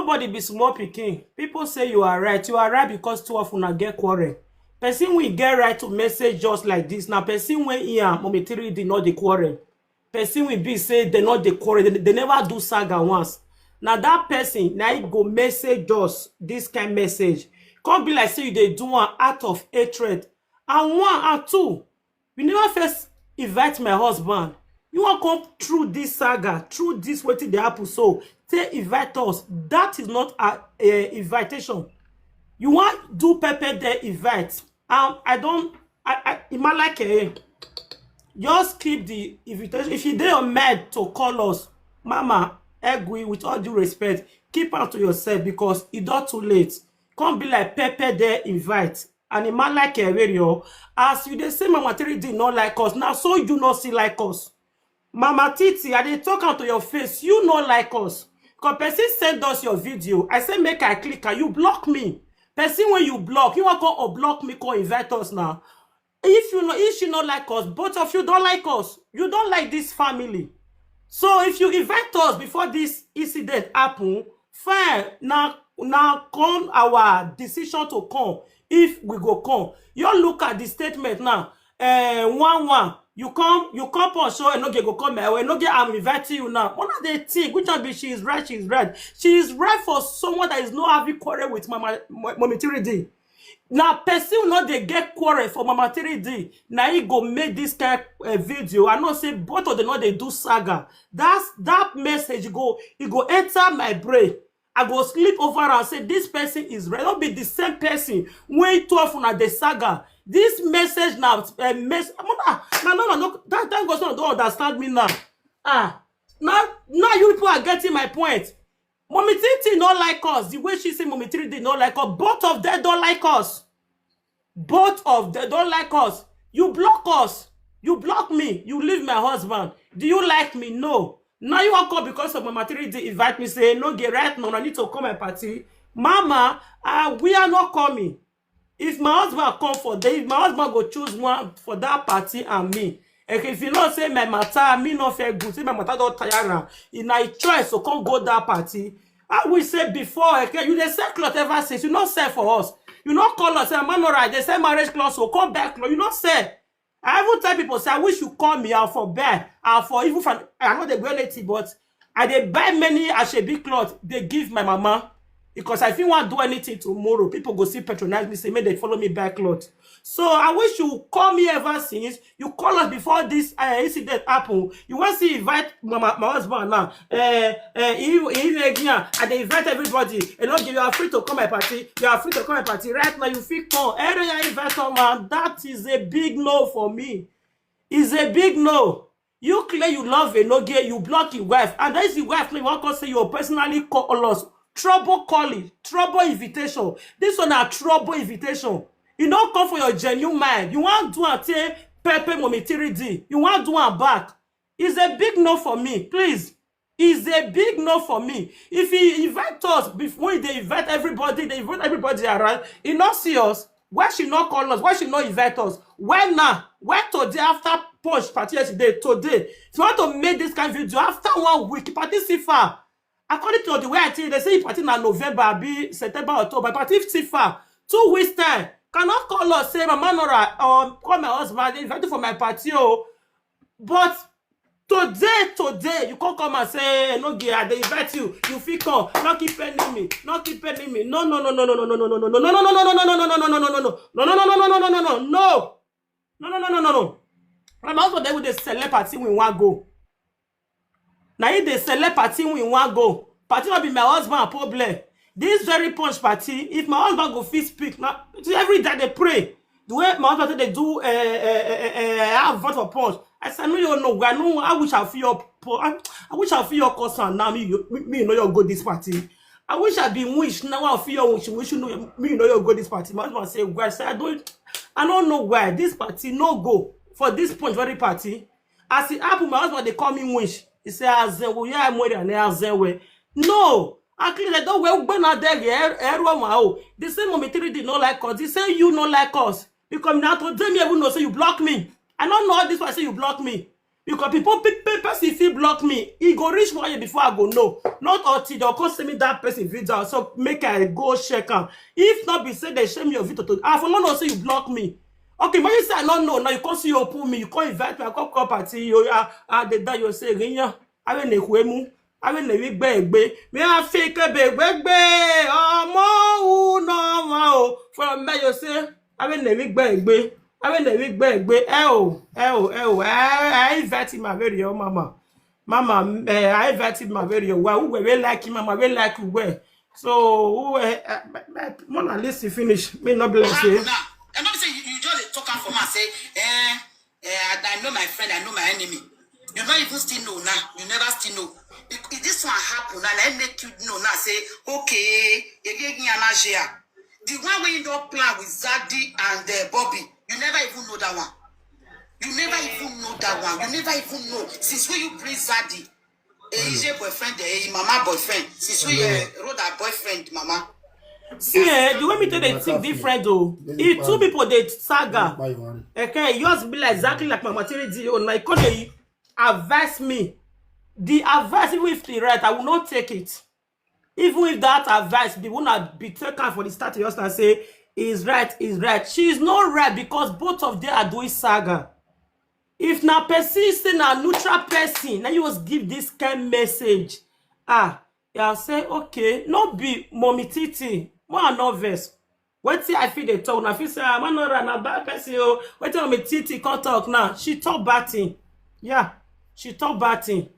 Nobody be small pikin. People say you are right. You are right because two of una get quarrel. Person will get right to message just like this. Now, person when here, momentary did not the quarrel. Person will be say they not the quarrel. They never do saga once. Now that person now he go message us this kind message. Can't be like say they do one out of hatred. And one and two, you never first invite my husband. You want to come through this saga, through this waiting the apple. So they invite us. That is not a invitation. You want do pepper there invite. I don't. It might like just keep the invitation. If you dey mad to call us, Mama, agree with all due respect. Keep out to yourself because it's not too late. Can't be like pepper there invite. And it might like a radio. As you dey say Mama Tiri did not like us. Now so you not see like us. Mama Titi, I dey talk out to your face. You not like us. Because person send us your video. I say make I click and you block me. Person when you block, you want to unblock me, come invite us now. If she not like us, both of you don't like us. You don't like this family. So if you invite us before this incident happen, fine. Now come our decision to come. If we go come, you look at the statement now. 1-1. You come on show Enogie go come. Enogie, I'm inviting you now. One of the things, which one be she is right, she is right. She is right for someone that is not having quarrel with Mama Tiri D. Now, person will not they get quarrel for Mama Tiri D. Now he go make this kind of video. I know say both of them know they do saga. That message go enter my brain. I go sleep over and say this person is right. Not be the same person when too often at the saga. This message now, no, that goes on. Don't understand me now. Now you people are getting my point. Mommy Titi not like us. The way she say Mommy Titi did not like us. Both of them don't like us. Both of them don't like us. You block us. You block me. You leave my husband. Do you like me? No. Now you want to come because of Mama Titi invite me say no get right now. I need to come and party. Mama, we are not coming. If my husband come for that, if my husband go choose one for that party and me. And if you not say my matter, me not feel good. Say my matter don't tire now. In a choice to come go that party. I will say before, okay, you dey sell cloth ever since. You not sell for us. You not call us. Say man alright. They say marriage cloth, so come back. You not sell. I even tell people say I wish you call me out for bear and for even for I know the reality, but I dey buy many Ashebi cloth. They give my mama. Because if you want to do anything tomorrow, people go see patronize me, say, may they follow me back, Lord. So I wish you call me ever since. You call us before this incident happen. You want to invite my husband now. And they invite everybody. And you are free to come my party. You are free to come my party. Right now, you feel come. Every invite man, that is a big no for me. It's a big no. You claim you love Enogie, you block your wife. And that is your wife. You want to say you personally call us. Trouble calling, trouble invitation. This one a trouble invitation. You don't come for your genuine mind. You want to do and say Pepe Mommy Tiri D. You want to do and back. It's a big no for me, please. It's a big no for me. If he invite us before they invite everybody around, he not see us. Why she not call us? Why she not invite us? Why now? Why today after punch party yesterday? Today, if you want to make this kind of video after 1 week, party see far. According to the way I tell you, they say party na November, be September, October. Party see far 2 weeks time. Cannot call us say Mama Nora call my husband invite for my party. Oh, but today you can't come and say no, they invite you. You feel come, not keep pending me, not keep pending me. No. My husband they will the select party we want go. Now if they select party we want go, party not be my husband problem. This very punch party, if my husband go fit speak, now every day they pray. The way my husband they do have vote for punch. I said no, you know, I wish I feel your concern now. Me know you go this party. I wish I be wish now. I feel wish you know me know you go this party. My husband say, well, say I don't know why this party no go for this punch very party. As it happen, my husband they call me wish. He say azenwe, yeah, I'm more than azenwe. No, actually they don't well burn out there. Everyone, they say Mommy Tiri did not like us. They say you not like us because now today me even know say you block me. I don't know how this one say you block me. Because people if he block me, he go reach 1 year before I go know. Not until they'll come send me that person video. So make I go check am. If not be say they share me your video to I for no say you block me. Okay, but you say I don't know. Now you can't see you open me, you can't invite me, I can't come party. You the that you say Rinya. I will never move. I will never be. Me I fake a be. Oh, no, from me you say I will never be. I will never be. I invited my video, mama. Mama, I invited my video. Who will like him, mama, will like you well. So, Mona, listen, finish. Me not bless you. And not say you just talk for me and say, I know my friend, I know my enemy. You don't even still know now. You never still know. If this one happen, and I make you know now, say, okay, you get me an Asia. The one where you don't plan with Zaddy and Bobby, you never even know that one. You never even know that one. You never even know. Since when you bring Zaddy, a boyfriend, a mama boyfriend, since when you wrote that boyfriend, mama. See, the way me tell they think different though. If two people they saga, okay, yours be like exactly like my material on my colleague advise me. The advice, even if the right, I will not take it. Even if that advice, they will not be taken for the start of yours and say is right, is right. She is not right because both of them are doing saga. If na persistent a neutral person, now you must give this kind message. I'll say okay, not be mommy titi. More nervous. What I feel they talk. I feel say I'm not a bad person. What me titi can't talk now. She talk batting. Yeah, she talk batting.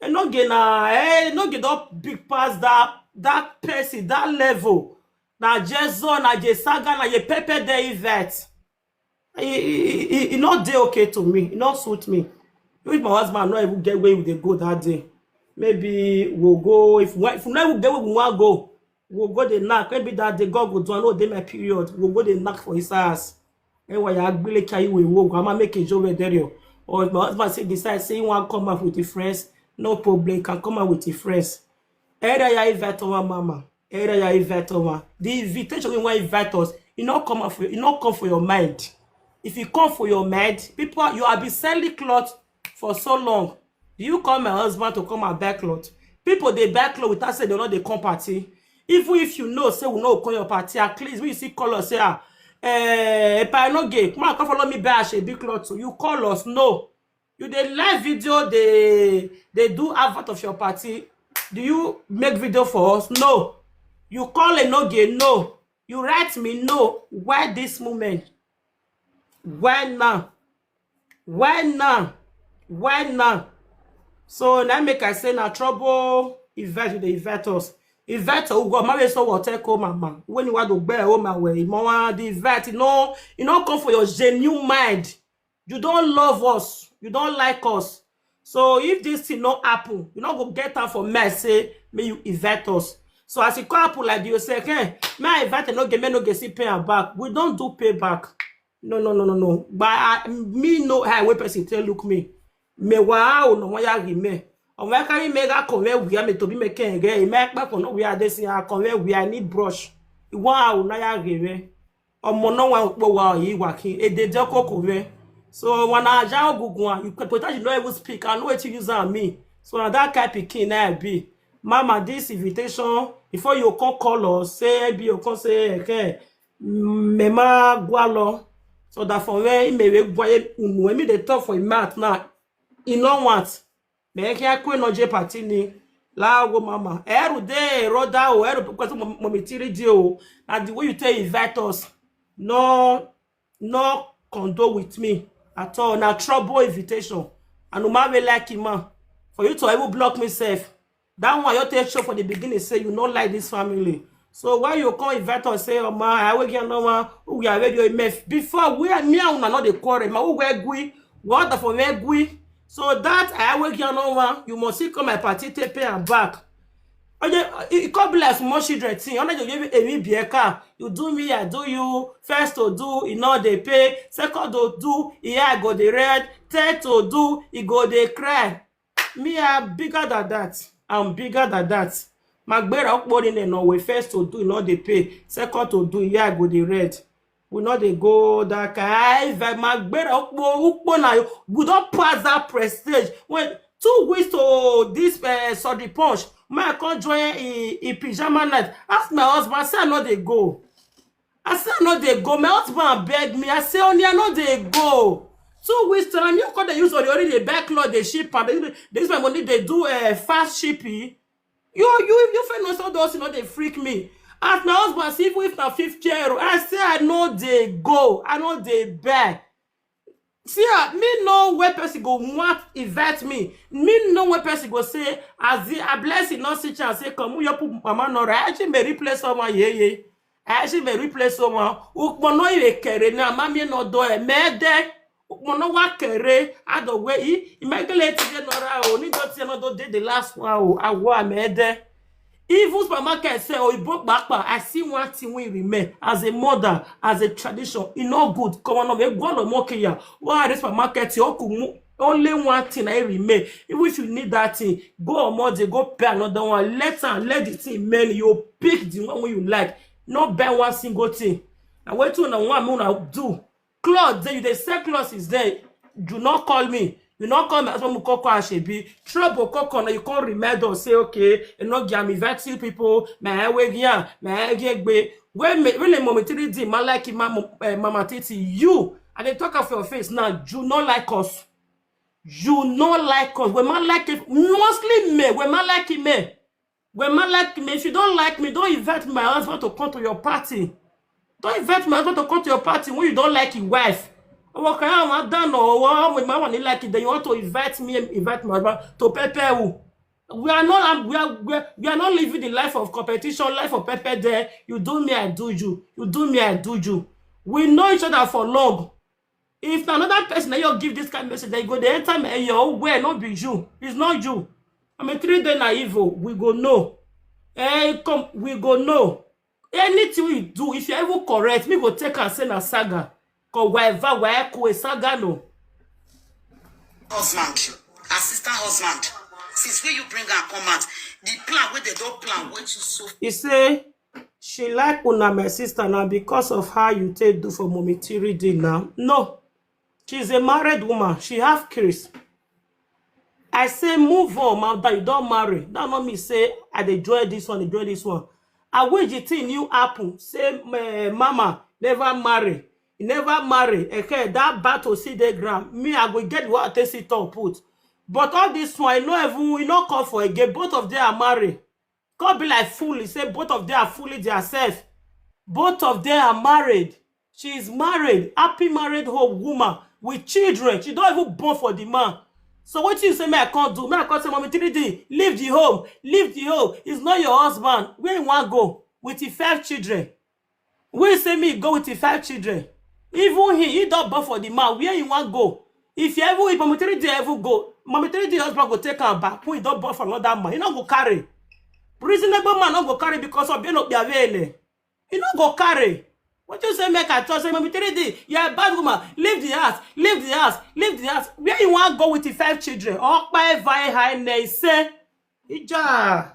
And not get not get up big past that person, that level. Na Jason, na Jesaga, na ye Pepe de Yvette. It not day okay to me. It not suit me. If my husband not even get away with the go that day, maybe we'll go. If we not get where we want to go, we'll go the knock. Maybe that the God will do another day my period. We'll go the knock for his ass. And why I really carry we walk. I'm make a job with there. Or if my husband say decide say he want to come out with the friends, no problem. Can come out with the friends. Either you invite our mama, either you invite our. The invitation we want invite us. You not come out for you not come for your mind. If you come for your mind, people you have been selling clothes for so long. Do you call my husband to come and buy clothes? People they buy clothes without say they know they come party. Even if you know say we know come your party, at least when you see call us say if I no gay, come follow me buy a big clothes. So you call us no. You the live video they do advert of your party. Do you make video for us? No. You call Enogie? No. You write me? No. Why this moment? Why now? Why now? Why now? So now make I say na trouble. Invite the inviters. Invite who go marry so what take home mama. When you want to bear home away, mama the invite. You know come for your genuine mind. You don't love us. You don't like us. So if this thing not happen, you not go get time for me say may you invite us. So as you come happen like you say, okay, may I invite no get see pay back. We don't do payback. No. But me no how we person tell look me. Me wow no ya remain. On we carry me ga convey we me to be make again. Me pa ko no we are this here convey we I need brush. Wow na ya remain. Omo no wa po wa yi wa kin e de ko convey. So when I jam Google, you potentially not even speak. I know what you use on me. So now that kind of picking I be. Mama, this invitation before you come call us, say be you come say okay. Mema gualo. So that for where me when me they talk for math now. You know what? Me can queen Enogie party ni. La go mama. Every day roda o every because mommy tiri deal. And the way you tell invite us, no condole with me. At all, now trouble invitation. And no matter like him, for you to ever block myself. That one you take show for the beginning say you not like this family. So why you come invite us say, oh ma, I will get no man who are ready to before we are me and not the quarrel. Ma who wear gui, what for me gui. So that I will get no one. You must see come my party take pay and back. It could be like small children thing. You do me, I do you. First to do, you know they pay. Second to do, yeah, I go the red. Third to do, you go they cry. Me, I'm bigger than that. I'm bigger than that. My better uploading in no way. First to do, you know they pay. Second to do, yeah, I go the red. We not they go that guy. My better we don't pass that prestige. When 2 weeks to this sorry punch, my can't join in pyjama night. Ask my husband, I say I know they go. I say I know they go. My husband beg me. I say only I know they go. 2 weeks time, you call they use already the backlog, they ship and this my money they do fast shipping. You find no so those, you know, they freak me. As my husband see if na 50 euro, I say I know they go, I know they beg. See, me know where person go want invite me. Me know where person go say, as the I bless it not see chance say, come you put mama no right. I actually may replace someone, yeah. I actually may replace someone. Ukmono iwe kere na mami no do e mede. Ukmono wa kere ado we imagine today no ra o ni do ti no do the last one o awo mede. Even supermarket say, oh, you broke back. I see one thing we remain as a mother, as a tradition. It's not good. Come on, we go to market here. Why this supermarket? You only one thing I remain. Even if you need that thing, go on more. Go pay another one. Let the thing man. You pick the one you like. Not buy one single thing. And wait till one I do. Clothes. Then you they sell clothes is there. Do not call me. You not come as one Mukoko Ashebi. Trouble Coco, you can't remember say, okay, and not give me vaccine people, my way here, my way. When really momentary di man like Mama Titi, you and they talk of your face now, you not like us. You not like us. When man like it, mostly me, when man like me. When man like me, if you don't like me, don't invite my husband to come to your party. Don't invite my husband to come to your party when you don't like your wife. Okay, I'm done. Or when my one like it, then you want to invite me and invite my husband to Pepe. We are not living the life of competition, life of Pepe there. You do me, I do you. You do me, I do you. We know each other for long. If another person that you give this kind of message, they go the enter me and you're where not be you. It's not you. I mean 3 days naive. We go know. Come, we go know. Anything we do, if you ever correct, me go take and send a saga. Cause whatever where a saga no. Husband, assistant husband. Since where you bring her come out, the plan where they don't plan, what you so. He say she like una my sister now because of how you take do for mommy Tiri now. No, she's a married woman. She have kids. I say move on, mother. You don't marry. That not me say I enjoy this one, enjoy this one. I wish the thing you happen. Say mama never marry. You never marry. Okay, that battle see the ground. Me, I will get what I sit on put. But all this one, I know even we not call for again. Both of them are married. Can't be like fully. Say both of them are fully themselves. Both of them are married. She is married. Happy married home woman with children. She don't even born for the man. So what you say me I can't do? Me I can't say mommy 3D. Leave the home. Leave the home. It's not your husband. Where you want to go? With the 5 children. Where you say me go with the 5 children? Even he don't born for the man. Where you want to go? If you ever, if mommy 3D ever go, mommy 3D husband go take her back. When he don't born for another man, he not go carry. Reasonable man not go carry because of being up their vein. He not go carry. What you say make I trust? Say mommy 3D, you're a bad woman. Leave the house. Leave the house. Leave the house. Where you want to go with the 5 children? Oh, by very high name say, Ija.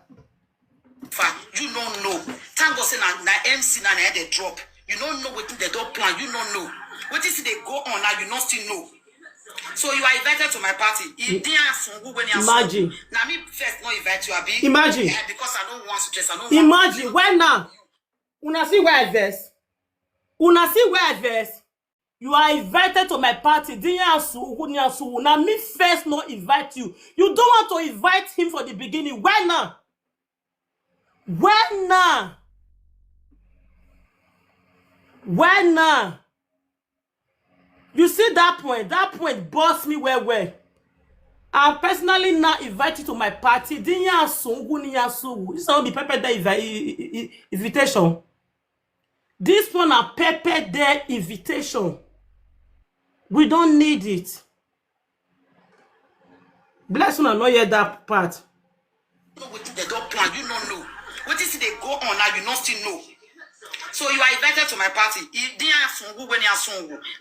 You don't know. Thank God say na MC na they drop. You don't know what they don't plan. You don't know. What is it they go on now? You not still know. So you are invited to my party. Imagine. Now me first not invite you, Abi. Imagine. Yeah, because I don't want stress. I don't imagine. Want when now? Una see where I verse. Una see where I verse. You are invited to my party. Now me first not invite you. You don't want to invite him for the beginning. Why now? When now? When now? You see that point boss me well. I'm personally not invited to my party. This is not the Pepper Day invitation. This one a Pepper Day invitation. We don't need it. Bless you, I not hear that part. They don't plan, you don't know. What is it they go on now, you not still know. So you are invited to my party.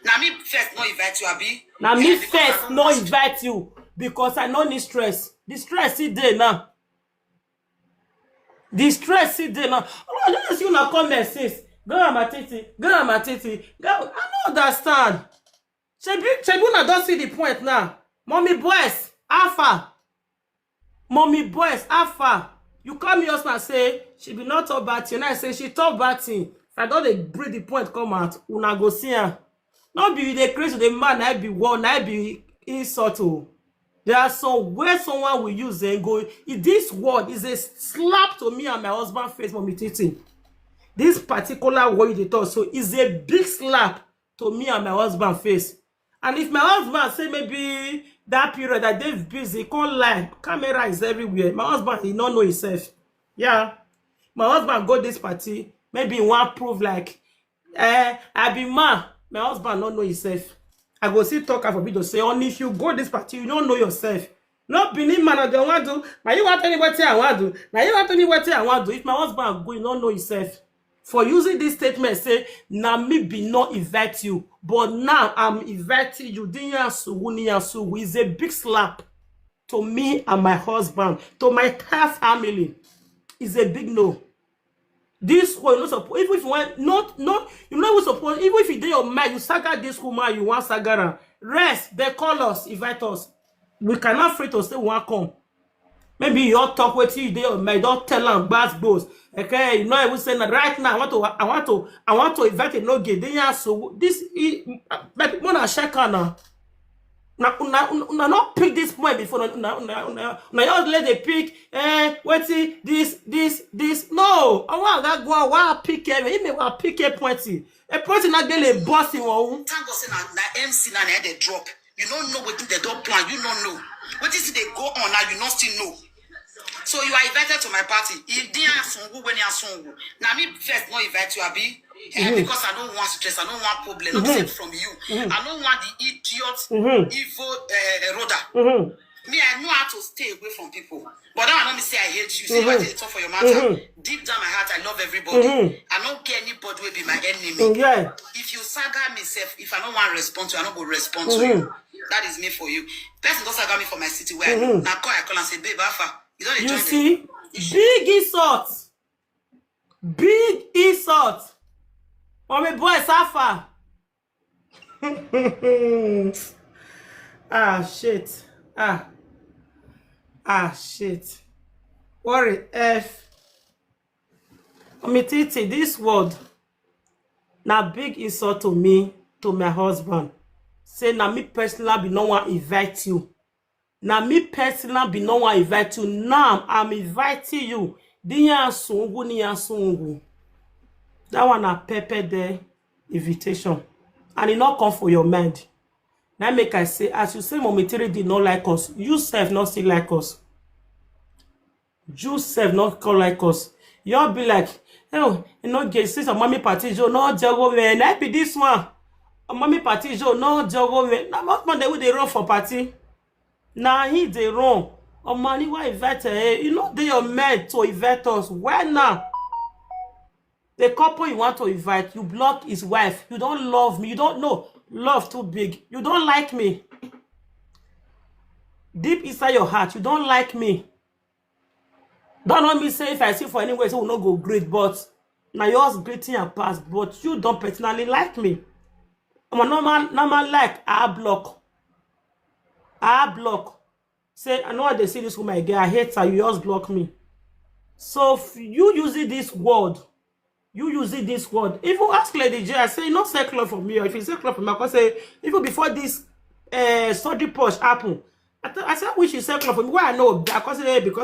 Now me first no invite you, Abi. Now me first no invite you because I know the stress. The stress is there now. The stress is there now. I just you now comment sis. Go on my titi. Go on my titi. Go. I don't understand. Shebuna don't see the point now. Mommy boys, alpha. Mommy boys, alpha. You call me husband say she be not talk bad thing. I say she talk bad thing. If I don't break the point come out, una go see her. Not be the crazy the man. I be one. I be insult. There are some where someone will use and go. This word is a slap to me and my husband face, mommy titi. This particular word they talk so is a big slap to me and my husband face. And if my husband say maybe that period that they're busy, can't lie, camera is everywhere. My husband he don't know himself. Yeah, my husband go this party. Maybe he want prove like, I be man. My husband don't know himself. I go see talker for me to say, only if you go this party, you don't know yourself. Not being man, I don't want to. Now you want anybody I want to. Now you want anybody I want to. If my husband go, you don't know himself. For using this statement, say, now me be not invite you, but now I'm inviting you. Is a big slap to me and my husband, to my entire family. Is a big no. This one, not suppose. Even if you want, you know, suppose. Even if you do your mind, you saga this woman, you want sagara. Rest, they call us, invite us. We cannot free to say one come. Maybe you all talk with you, they may don't tell them bad boss. Okay, you know I will say that right now. I want to invite Enogie. They are so this but wanna check now. Now not pick this point before now you let they pick what's it this no. I want that go I pick it. He may want pick a point. A point not get a boss in one. Thank God say na MC na they drop. You don't know what they don't plan. You don't know. What is it they go on now? You not still know. So you are invited to my party. If they are sungu when you are sungu. Now me first not invite you, Abi. Because I don't want stress. I don't want problem. Not sent from you. I don't want the idiot, evil eroder. Me, I know how to stay away from people. But now I don't say I hate you. Say what they talk for your matter. Deep down my heart, I love everybody. I don't care anybody will be my enemy. If you saga me, if I don't want to respond to you, I don't go respond to you. That is me for you. Person don't saga me for my city where now I call and say, babe, Alpha. You see? Big insult. Big insult. Mommy boy, Alpha. Shit. Shit. Worry F. Mommy Titi, this word now big insult to me, to my husband. Say now me personally be no one invite you. Now me personally be no one invite you. Now I'm inviting you. That one a pepper the invitation. And it not come for your mind. Now make I say, as you say Mommy Titi did not like us, you self not still like us. You self not call like us. Y'all be like, oh, you know, get since a mommy party, Joe, no jogo man. I be this one. A mommy party, Joe, no jogo man. Now most man they would they run for party. Now he they run. Oh man, why invite you know they are meant to invite us. Why now? The couple you want to invite, you block his wife. You don't love me. You don't know. Love too big. You don't like me. Deep inside your heart, you don't like me. Don't want me say if I see for anywhere, so will not go great, but now yours greeting and pass, but you don't personally like me. I'm a normal like I block. Say I know how they see this woman again. I hate her, you just block me. So if you using this word, even ask Lady J, I say not secular for me, or if it's secular for me, I can say even before this study push happen. I said, which is secular for me. Why I know because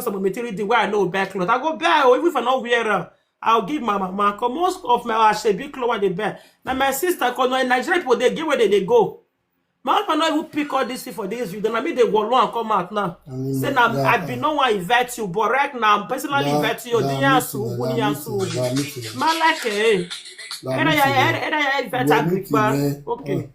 of my material, where I know back clothes. I go buy, or even if I not wear her, I'll give my mama. Cause most of my big clothes they buy. Now my sister, cause in Nigeria people they give where they go. My husband not even pick all this for this video. I mean they go long and come out now. Say now I be no one invite you, but right now I'm personally invite you. Man like invite okay.